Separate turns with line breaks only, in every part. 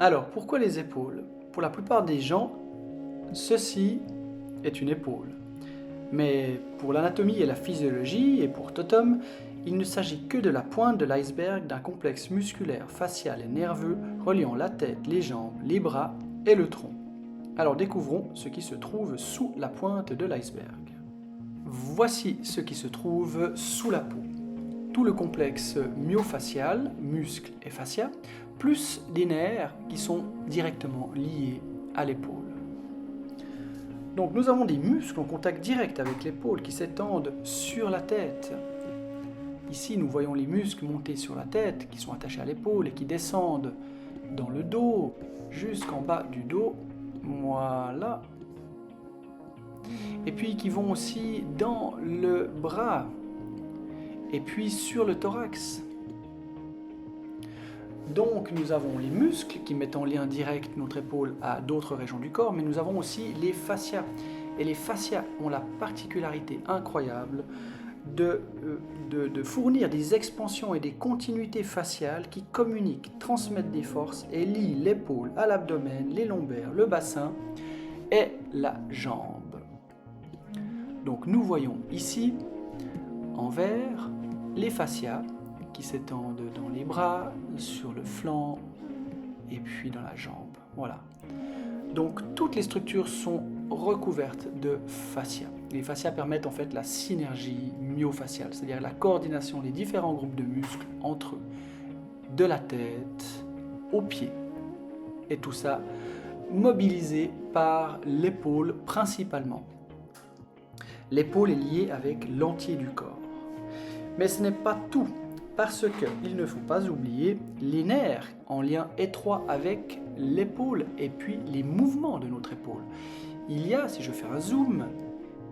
Alors, pourquoi les épaules? Pour la plupart des gens, ceci est une épaule. Mais pour l'anatomie et la physiologie, et pour Tothom, il ne s'agit que de la pointe de l'iceberg d'un complexe musculaire, facial et nerveux reliant la tête, les jambes, les bras et le tronc. Alors découvrons ce qui se trouve sous la pointe de l'iceberg. Voici ce qui se trouve sous la peau. Tout le complexe myofacial, muscles et fascia, plus des nerfs qui sont directement liés à l'épaule. Donc nous avons des muscles en contact direct avec l'épaule qui s'étendent sur la tête. Ici nous voyons les muscles monter sur la tête qui sont attachés à l'épaule et qui descendent dans le dos jusqu'en bas du dos. Voilà. Et puis qui vont aussi dans le bras. Et puis sur le thorax. Donc nous avons les muscles qui mettent en lien direct notre épaule à d'autres régions du corps, mais nous avons aussi les fascias. Et les fascias ont la particularité incroyable de fournir des expansions et des continuités faciales qui communiquent, transmettent des forces et lient l'épaule à l'abdomen, les lombaires, le bassin et la jambe. Donc nous voyons ici en vert les fascias qui s'étendent dans les bras, sur le flanc et puis dans la jambe. Voilà. Donc toutes les structures sont recouvertes de fascias. Les fascias permettent en fait la synergie myofaciale, c'est-à-dire la coordination des différents groupes de muscles entre eux, de la tête aux pieds. Et tout ça mobilisé par l'épaule principalement. L'épaule est liée avec l'entier du corps. Mais ce n'est pas tout, parce qu'il ne faut pas oublier les nerfs en lien étroit avec l'épaule et puis les mouvements de notre épaule. Il y a, si je fais un zoom,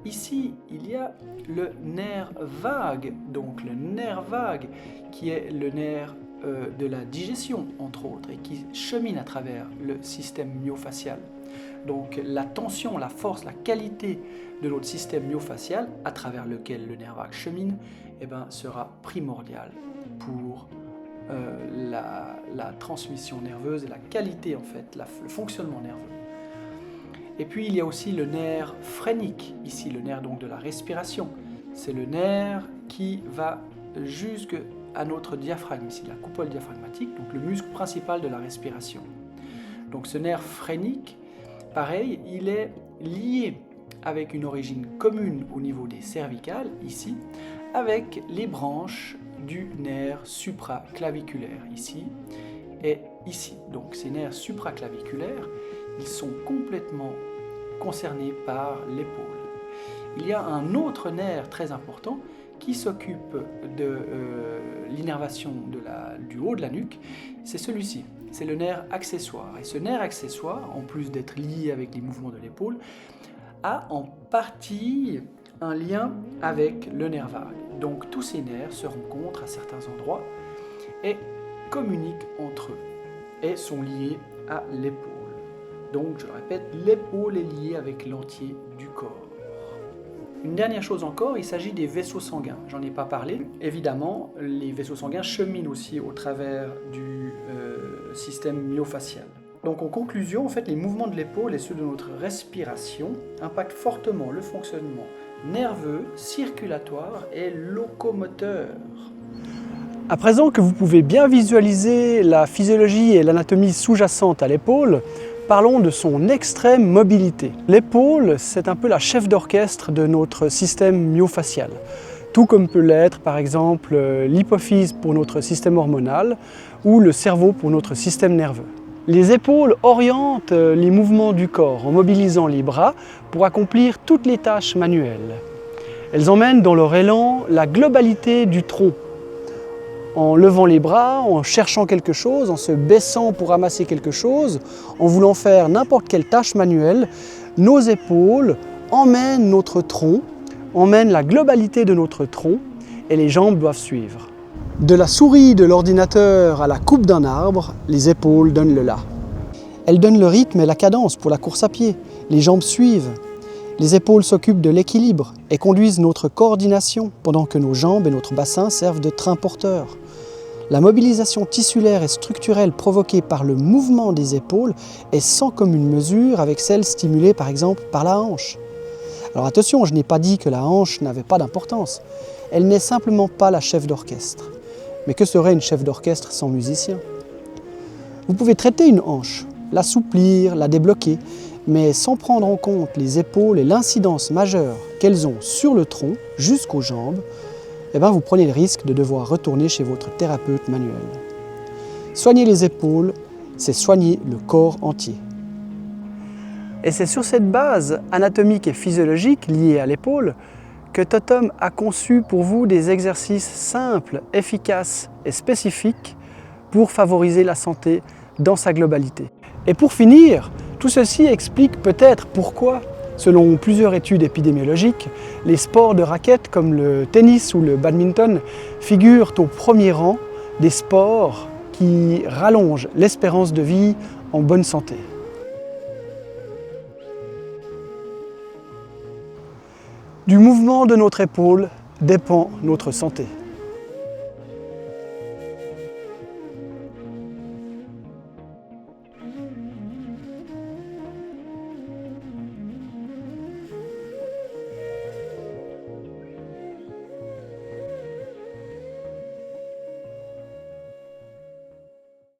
ici il y a le nerf vague, donc le nerf vague qui est le nerf de la digestion entre autres et qui chemine à travers le système myofacial. Donc la tension, la force, la qualité de notre système myofacial à travers lequel le nerf vague chemine sera primordiale pour la transmission nerveuse et la qualité en fait, le fonctionnement nerveux. Et puis il y a aussi le nerf phrénique, ici le nerf donc de la respiration. C'est le nerf qui va jusqu'à notre diaphragme, ici la coupole diaphragmatique, donc le muscle principal de la respiration. Donc ce nerf phrénique, pareil, il est lié avec une origine commune au niveau des cervicales, ici, avec les branches du nerf supraclaviculaire, ici et ici. Donc ces nerfs supraclaviculaires, ils sont complètement concernés par l'épaule. Il y a un autre nerf très important qui s'occupe de l'innervation du haut de la nuque, c'est celui-ci, c'est le nerf accessoire. Et ce nerf accessoire, en plus d'être lié avec les mouvements de l'épaule, a en partie un lien avec le nerf vague. Donc tous ces nerfs se rencontrent à certains endroits et communiquent entre eux et sont liés à l'épaule. Donc je le répète, l'épaule est liée avec l'entier du corps. Une dernière chose encore, il s'agit des vaisseaux sanguins. J'en ai pas parlé. Évidemment, les vaisseaux sanguins cheminent aussi au travers du système myofacial. Donc en conclusion, en fait, les mouvements de l'épaule et ceux de notre respiration impactent fortement le fonctionnement nerveux, circulatoire et locomoteur. À présent que vous pouvez bien visualiser la physiologie et l'anatomie sous-jacente à l'épaule, parlons de son extrême mobilité. L'épaule, c'est un peu la chef d'orchestre de notre système myofacial. Tout comme peut l'être par exemple l'hypophyse pour notre système hormonal ou le cerveau pour notre système nerveux. Les épaules orientent les mouvements du corps en mobilisant les bras pour accomplir toutes les tâches manuelles. Elles emmènent dans leur élan la globalité du tronc. En levant les bras, en cherchant quelque chose, en se baissant pour ramasser quelque chose, en voulant faire n'importe quelle tâche manuelle, nos épaules emmènent notre tronc, emmènent la globalité de notre tronc et les jambes doivent suivre. De la souris de l'ordinateur à la coupe d'un arbre, les épaules donnent le la. Elles donnent le rythme et la cadence pour la course à pied. Les jambes suivent. Les épaules s'occupent de l'équilibre et conduisent notre coordination pendant que nos jambes et notre bassin servent de train porteur.
La mobilisation tissulaire et structurelle provoquée par le mouvement des épaules est sans commune mesure avec celle stimulée par exemple par la hanche. Alors attention, je n'ai pas dit que la hanche n'avait pas d'importance. Elle n'est simplement pas la chef d'orchestre. Mais que serait une chef d'orchestre sans musicien? Vous pouvez traiter une hanche, l'assouplir, la débloquer, mais sans prendre en compte les épaules et l'incidence majeure qu'elles ont sur le tronc jusqu'aux jambes, vous prenez le risque de devoir retourner chez votre thérapeute manuel. Soigner les épaules, c'est soigner le corps entier. Et c'est sur cette base anatomique et physiologique liée à l'épaule que Totum a conçu pour vous des exercices simples, efficaces et spécifiques pour favoriser la santé dans sa globalité. Et pour finir, tout ceci explique peut-être pourquoi, selon plusieurs études épidémiologiques, les sports de raquettes comme le tennis ou le badminton figurent au premier rang des sports qui rallongent l'espérance de vie en bonne santé. Du mouvement de notre épaule dépend notre santé.